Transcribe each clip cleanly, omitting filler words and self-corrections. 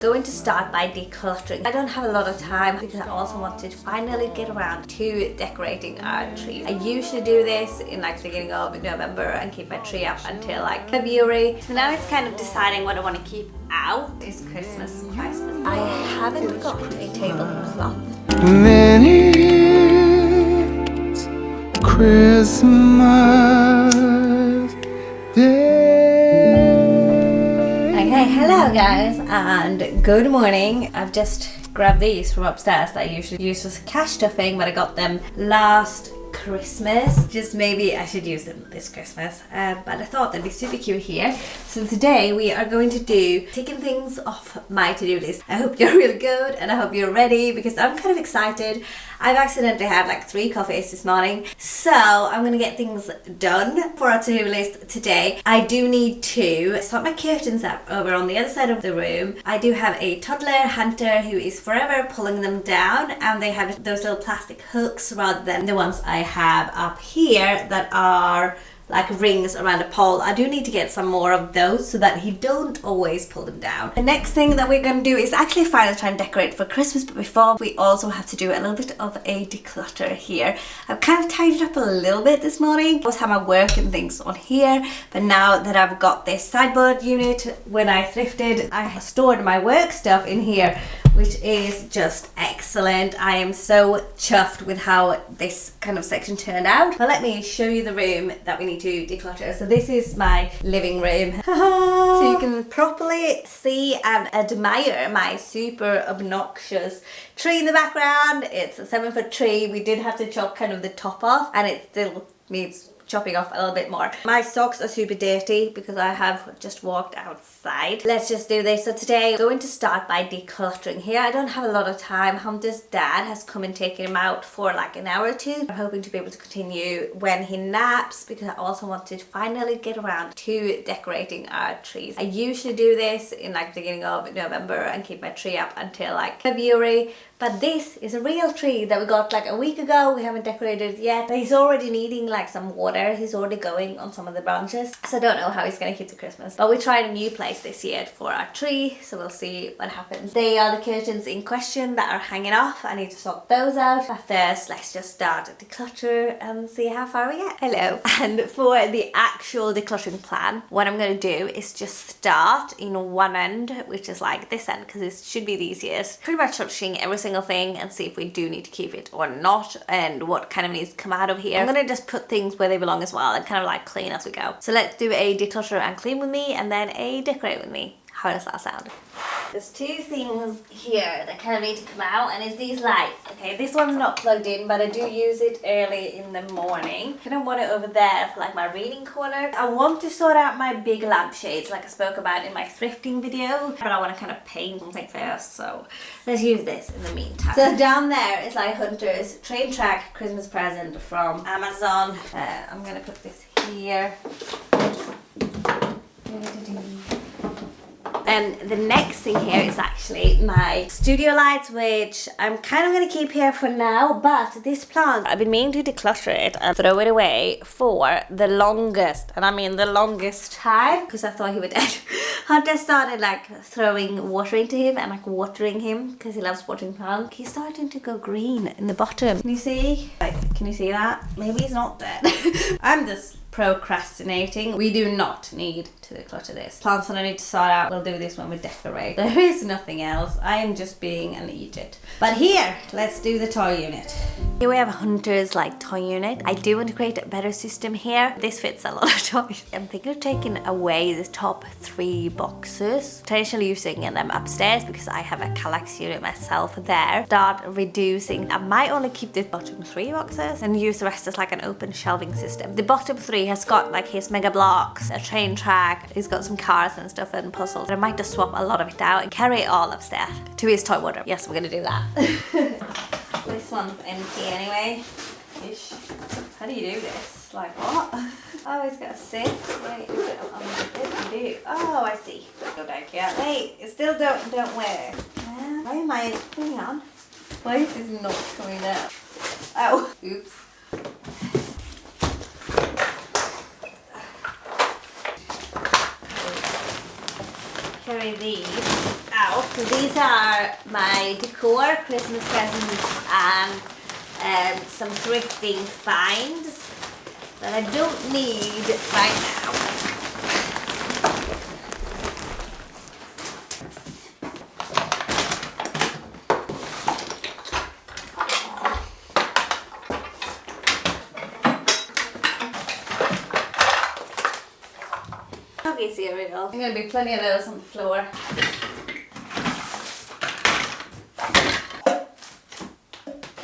Going to start by decluttering. I don't have a lot of time because I also want to finally get around to decorating our tree. I usually do this in like the beginning of November and keep my tree up until like February. So now it's kind of deciding what I want to keep out. It's Christmas. I haven't got a tablecloth. Then it's Christmas Day. Okay, hello guys and good morning. I've just grabbed these from upstairs that I usually use for cash stuffing, but I got them last Christmas. Just maybe I should use them this Christmas, but I thought they'd be super cute here. So today we are going to do taking things off my to-do list. I hope you're really good and I hope you're ready because I'm kind of excited. I've accidentally had like 3 coffees this morning, so I'm gonna get things done for our to-do list today. I do need to sort my curtains up over on the other side of the room. I do have a toddler hunter who is forever pulling them down, and they have those little plastic hooks rather than the ones I have up here that are like rings around a pole. I do need to get some more of those so that he don't always pull them down. The next thing that we're going to do is actually finally try and decorate for Christmas, but before we also have to do a little bit of a declutter here. I've kind of tidied up a little bit this morning. I always have my work and things on here, but now that I've got this sideboard unit, when I thrifted, I stored my work stuff in here, which is just excellent. I am so chuffed with how this kind of section turned out. But let me show you the room that we need to declutter. So this is my living room. So you can properly see and admire my super obnoxious tree in the background. It's a 7-foot tree. We did have to chop kind of the top off, and it still needs chopping off a little bit more. My socks are super dirty because I have just walked outside. Let's just do this. So today I'm going to start by decluttering here. I don't have a lot of time. Hunter's dad has come and taken him out for like an hour or two. I'm hoping to be able to continue when he naps because I also want to finally get around to decorating our trees. I usually do this in like the beginning of November and keep my tree up until like February. But this is a real tree that we got like a week ago. We haven't decorated it yet, but he's already needing like some water. He's already going on some of the branches. So I don't know how he's gonna keep the Christmas. But we tried a new place this year for our tree, so we'll see what happens. They are the curtains in question that are hanging off. I need to sort those out. But first, let's just start a declutter and see how far we get. Hello. And for the actual decluttering plan, what I'm gonna do is just start in one end, which is like this end, because it should be the easiest. Pretty much touching every single thing and see if we do need to keep it or not and what kind of needs to come out of here. I'm gonna just put things where they belong as well and kind of like clean as we go. So let's do a declutter and clean with me and then a decorate with me. How does that sound? There's 2 things here that kind of need to come out, and it's these lights. Okay, this one's not plugged in, but I do use it early in the morning. I don't want it over there for like my reading corner. I want to sort out my big lampshades like I spoke about in my thrifting video, but I want to kind of paint something first, so let's use this in the meantime. So down there is like Hunter's train track Christmas present from Amazon. I'm gonna put this here. And the next thing here is actually my studio lights, which I'm kind of going to keep here for now, but this plant, I've been meaning to declutter it and throw it away for the longest, and I mean the longest time, because I thought he would dead. Hunter started like throwing water into him and like watering him because he loves watering plants. He's starting to go green in the bottom. Can you see? Like, can you see that? Maybe he's not dead. I'm just procrastinating. We do not need to declutter this. Plants that I need to sort out, we'll do this when we decorate. There is nothing else. I am just being an idiot. But here, let's do the toy unit. Here we have Hunter's like toy unit. I do want to create a better system here. This fits a lot of toys. I'm thinking of taking away the top 3 boxes. Traditionally using them upstairs because I have a Kallax unit myself there. Start reducing. I might only keep the bottom 3 boxes and use the rest as like an open shelving system. The bottom 3 has got like his mega blocks, a train track, he's got some cars and stuff and puzzles. I might just swap a lot of it out and carry it all upstairs to his toy wardrobe. Yes, we're gonna do that. This one's empty anyway. Ish. How do you do this? Like what? Oh, he's got a sip. Wait, you put it on the do. Oh, I see. Go down here. Wait, it still don't wear. Why am I? Hang on. Why is this not coming out? Oh, oops. Carry these out. So these are my decor, Christmas presents, and some thrifting finds that I don't need right now. Okay, cereal. There's gonna be plenty of those on the floor.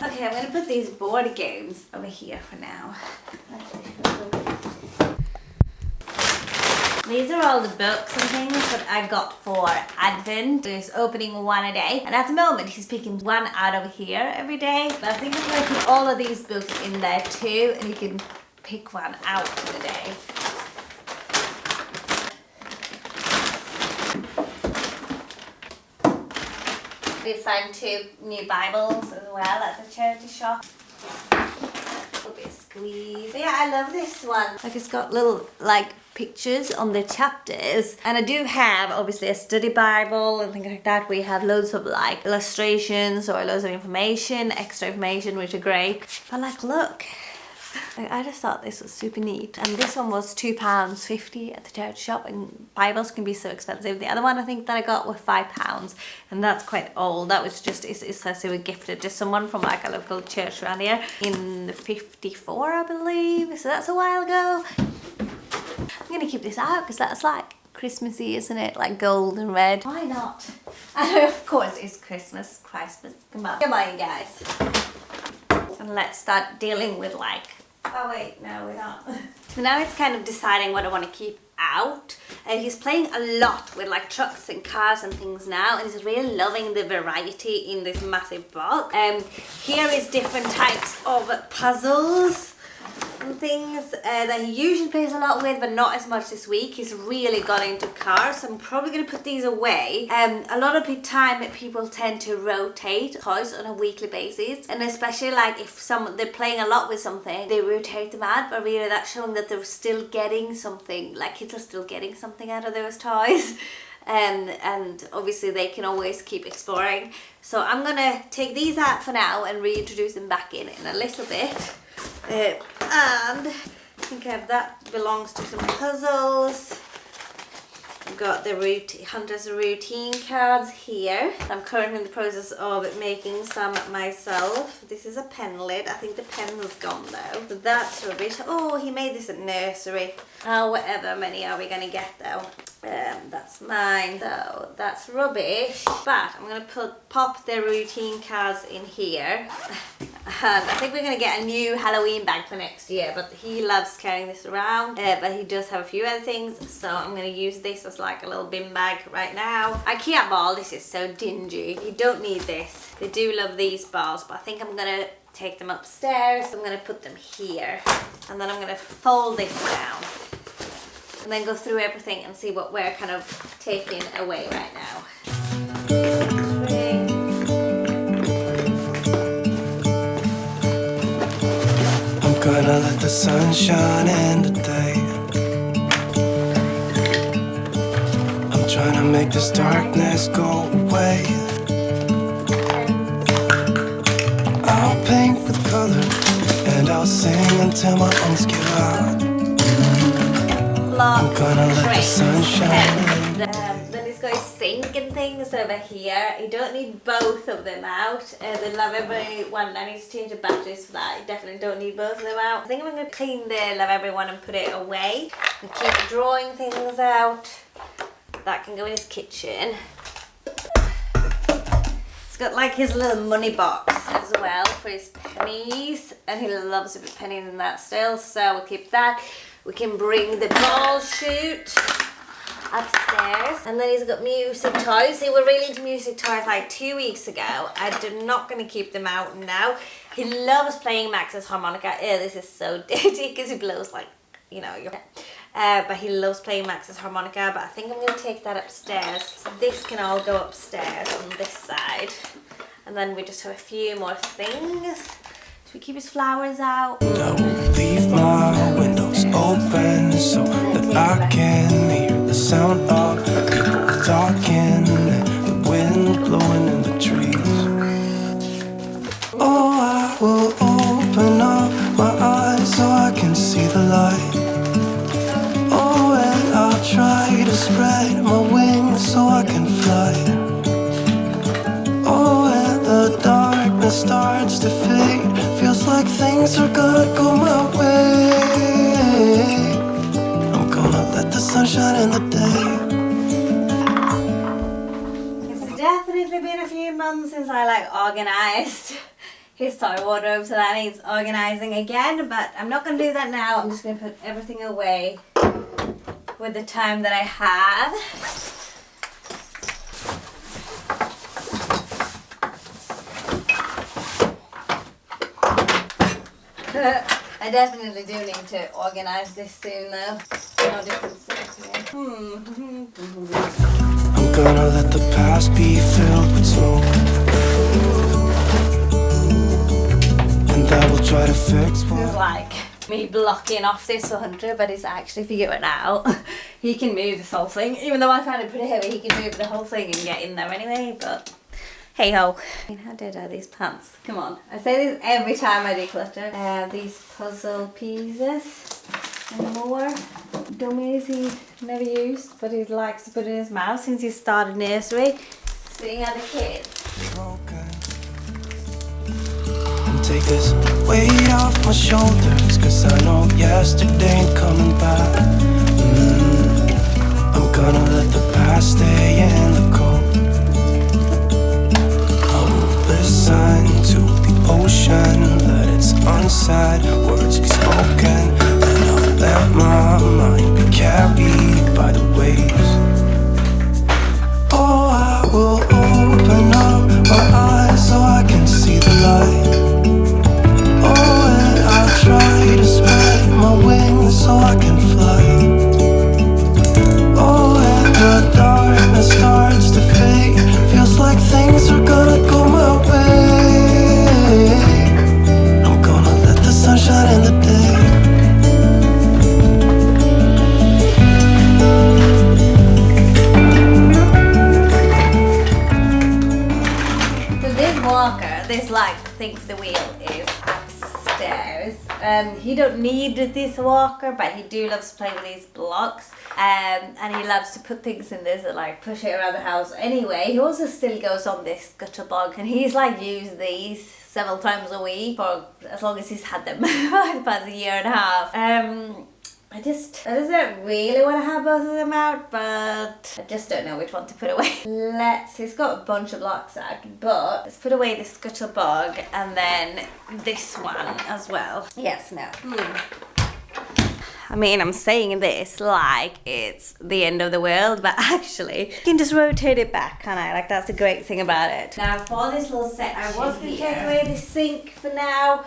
Okay, I'm gonna put these board games over here for now. These are all the books and things that I got for Advent. He's opening one a day, and at the moment he's picking one out of here every day. But I think I'm gonna put all of these books in there too, and he can pick one out in a day. I did find 2 new Bibles as well at the charity shop. A little bit of squeeze. But yeah, I love this one. Like, it's got little like pictures on the chapters, and I do have obviously a study Bible and things like that. We have loads of like illustrations or loads of information, extra information, which are great. But like, look. I just thought this was super neat, and this one was £2.50 at the charity shop, and Bibles can be so expensive. The other one I think that I got was £5, and that's quite old. That was just, it says they were gifted to someone from like a local church around here in '54, I believe, so that's a while ago. I'm gonna keep this out because that's like Christmassy, isn't it? Like gold and red. Why not? And of course it's Christmas. Come on guys, and let's start dealing with like, oh wait, no, we're not. So now it's kind of deciding what I want to keep out. He's playing a lot with like trucks and cars and things now, and he's really loving the variety in this massive box. Here is different types of puzzles and things that he usually plays a lot with, but not as much this week. He's really got into cars, so I'm probably going to put these away. A lot of the time people tend to rotate toys on a weekly basis, and especially like if they're playing a lot with something, they rotate them out, but really that's showing that they're still getting something, like kids are still getting something out of those toys. And obviously they can always keep exploring. So I'm gonna take these out for now and reintroduce them back in a little bit. And I think that belongs to some puzzles. I've got the Hunter's routine cards here. I'm currently in the process of making some myself. This is a pen lid. I think the pen has gone though. So that's rubbish. Oh, he made this at nursery. Oh, whatever many are we gonna get though? That's mine. So that's rubbish. But I'm gonna pop the routine cards in here. And I think we're going to get a new Halloween bag for next year, but he loves carrying this around, but he does have a few other things, so I'm going to use this as like a little bin bag right now. IKEA ball, this is so dingy. You don't need this. They do love these balls, but I think I'm going to take them upstairs. I'm going to put them here, and then I'm going to fold this down, and then go through everything and see what we're kind of taking away right now. Gonna let the sun shine in today. I'm trying to make this darkness go away. I'll paint with color, and I'll sing until my lungs give out. I'm gonna let the sun shine in. Then he's got his sink and things over here. You don't need both of them out. The Love Everyone, I need to change the batteries for that. You definitely don't need both of them out. I think I'm going to clean the Love Everyone and put it away. And keep drawing things out. That can go in his kitchen. He's got like his little money box as well for his pennies. And he loves a bit of pennies in that still, so we'll keep that. We can bring the ball chute upstairs, and then he's got music toys. They were really into music toys like 2 weeks ago. I'm not going to keep them out now. He loves playing Max's harmonica. This is so dirty because he blows like, you know, but he loves playing Max's harmonica. But I think I'm going to take that upstairs. So this can all go upstairs on this side, and then we just have a few more things. Should we keep his flowers out? I will leave my windows open so that I can hear the sound of people talking and the things are gonna go my way. I'm gonna let the sun shine in the day. It's definitely been a few months since I like organised his toy wardrobe, so that needs organising again, but I'm not going to do that now. I'm just going to put everything away with the time that I have. I definitely do need to organise this soon though. No different stuff here. I'm gonna let the past be filled with smoke, and I will try to fix It's what. like me blocking off this for Hunter, but he's actually figuring out he can move this whole thing. Even though I find it pretty heavy, he can move the whole thing and get in there anyway, but hey ho. I mean, how dirty are these pants? Come on. I say this every time I declutter. These puzzle pieces and more dummies he never used, but he likes to put in his mouth since he started nursery. Seeing other kids. Broken. And take this weight off my shoulders, 'cause I know yesterday ain't coming back. I'm gonna let the past stay in the cold. Listen to the ocean, let its unsaid words be spoken, and I'll let my mind be carried by the waves. Oh, I will open up my eyes so I can see the light. Oh, and I'll try to spread my wings so I can fly. Oh, and the darkness starts to fade, feels like things are gonna go my way. I'm gonna let the sun shine in the day. So this walker, this like thing for the wheel is upstairs. He don't need this walker, but he do loves to play with these blocks. And he loves to put things in this and like push it around the house anyway. He also still goes on this scuttlebug, and he's like used these several times a week for as long as he's had them, for the past year and a half. I don't really want to have both of them out, but I just don't know which one to put away. He's got a bunch of blocks out, but let's put away the scuttlebug and then this one as well. Yes, no. I mean, I'm saying this like it's the end of the world, but actually, you can just rotate it back, can't I? Like, that's the great thing about it. Now, for this little section I was going to take away the sink for now.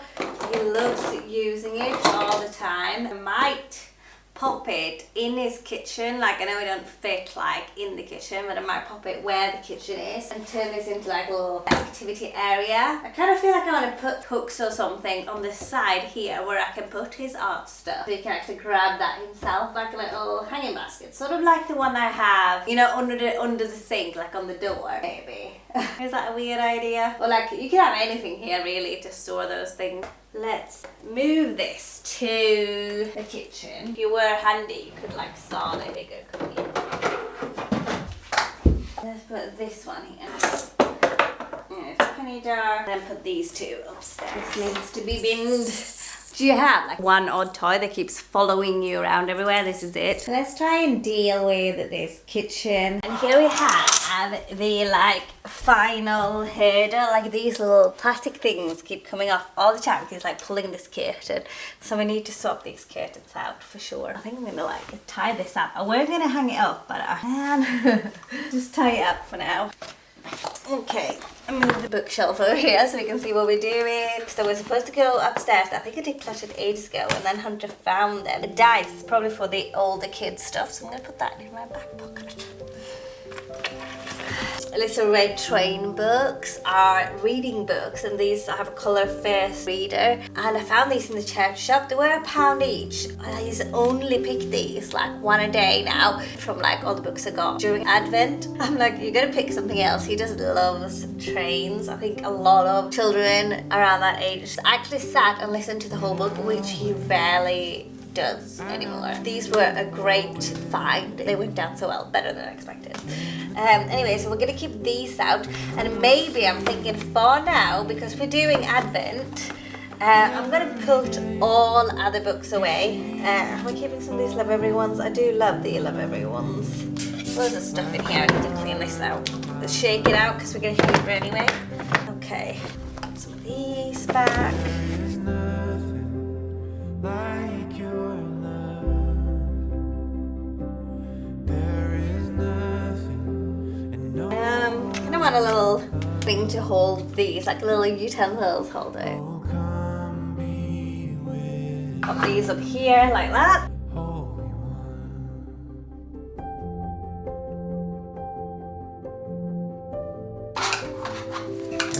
He loves using it all the time. I might pop it in his kitchen. Like, I know it don't fit like in the kitchen, but I might pop it where the kitchen is and turn this into like a little activity area. I kind of feel like I want to put hooks or something on the side here where I can put his art stuff, so he can actually grab that himself, like a little hanging basket, sort of like the one I have, you know, under the sink, like on the door, maybe. Is that a weird idea? Or like, you can have anything here really to store those things. Let's move this to the kitchen. If you were handy, you could like saw it bigger, couldn't you? Let's put this one here. Penny jar. Then put these two upstairs. This needs to be binned. Do you have like one odd toy that keeps following you around everywhere? This is it. So let's try and deal with this kitchen. And here we have the like final hurdle. Like these little plastic things keep coming off all the time. He's like pulling this curtain. So we need to swap these curtains out for sure. I think I'm gonna like tie this up. I was gonna hang it up, but I can just tie it up for now. Okay, I'll move the bookshelf over here so we can see what we're doing. So we're supposed to go upstairs. I think I decluttered ages ago and then Hunter found them. The dice is probably for the older kids stuff, so I'm going to put that in my back pocket. Little red train books are reading books, and these I have a colour first reader, and I found these in the charity shop. They were £1 each. I used to only pick these like one a day now from like all the books I got during Advent. I'm like, you gotta pick something else. He just loves trains. I think a lot of children around that age actually sat and listened to the whole book, which he rarely does anymore. These were a great find. They went down so well, better than I expected. Anyway, so we're gonna keep these out, and maybe I'm thinking for now, because we're doing Advent, I'm gonna put all other books away. Am I keeping some of these Love Every ones? I do love the Love Every ones. Loads of stuff in here. I need to clean this out. Let's shake it out because we're gonna keep it anyway. Okay, put some of these back. I want a little thing to hold these, like a little utensils holder. Pop these up here like that.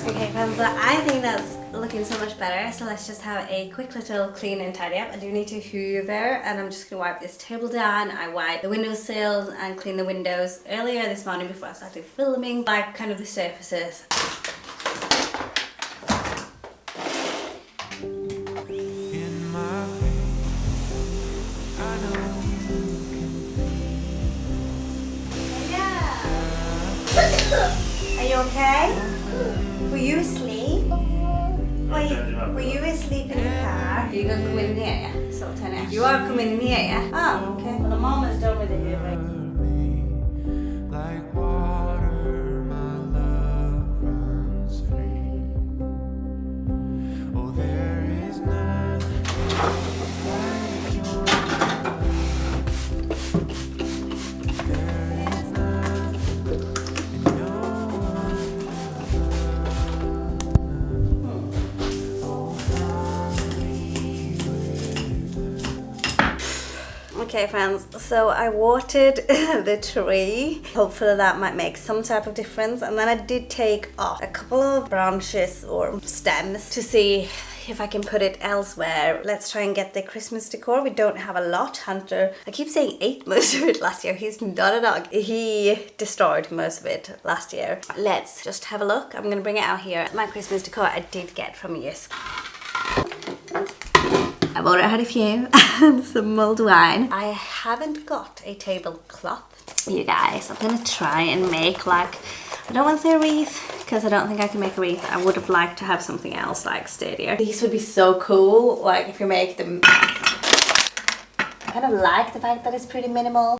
Okay friends, so I think that's looking so much better, so let's just have a quick little clean and tidy up. I do need to hoover, and I'm just gonna wipe this table down. I wiped the windowsills and cleaned the windows earlier this morning before I started filming, like kind of the surfaces. Are you okay? Were you asleep? Were you asleep in the car? Are you gonna come in here, yeah? So turn it. You are coming in here, yeah? Oh, okay. Well, the mom is done with the hoovering. Like water, my love runs free. Oh, there is nothing like your love. There is nothing, and no one Okay friends, so I watered the tree. Hopefully that might make some type of difference. And then I did take off a couple of branches or stems to see if I can put it elsewhere. Let's try and get the Christmas decor. We don't have a lot. Hunter, I keep saying ate most of it last year. He's not a dog. He destroyed most of it last year. Let's just have a look. I'm gonna bring it out here. My Christmas decor I did get from Yes. I've already had a few and some mulled wine. I haven't got a tablecloth. You guys, I'm gonna try and make like, I don't want to say a wreath because I don't think I can make a wreath. I would have liked to have something else like sturdier. These would be so cool, like if you make them. I kind of like the fact that it's pretty minimal.